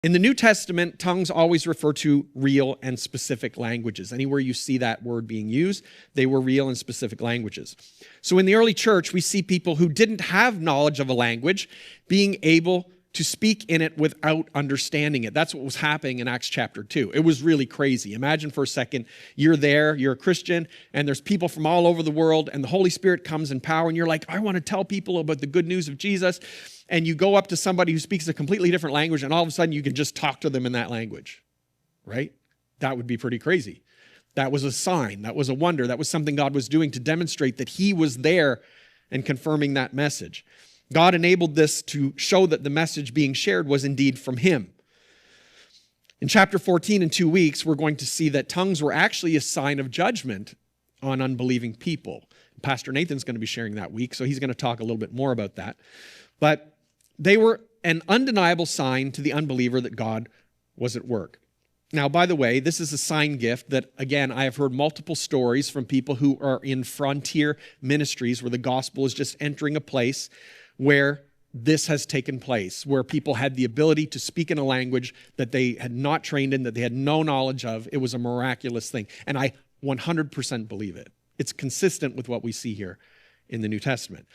In the New Testament, tongues always refer to real and specific languages. Anywhere you see that word being used, they were real and specific languages. So in the early church, we see people who didn't have knowledge of a language being able to speak in it without understanding it. That's what was happening in Acts chapter 2. It was really crazy. Imagine for a second, you're there, you're a Christian, and there's people from all over the world, and the Holy Spirit comes in power, and you're like, I want to tell people about the good news of Jesus. And you go up to somebody who speaks a completely different language, and all of a sudden you can just talk to them in that language, right? That would be pretty crazy. That was a sign. That was a wonder. That was something God was doing to demonstrate that he was there and confirming that message. God enabled this to show that the message being shared was indeed from him. In chapter 14, in 2 weeks, we're going to see that tongues were actually a sign of judgment on unbelieving people. Pastor Nathan's going to be sharing that week, so he's going to talk a little bit more about that. But they were an undeniable sign to the unbeliever that God was at work. Now, by the way, this is a sign gift that, again, I have heard multiple stories from people who are in frontier ministries where the gospel is just entering a place where this has taken place, where people had the ability to speak in a language that they had not trained in, that they had no knowledge of. It was a miraculous thing. And I 100% believe it. It's consistent with what we see here in the New Testament.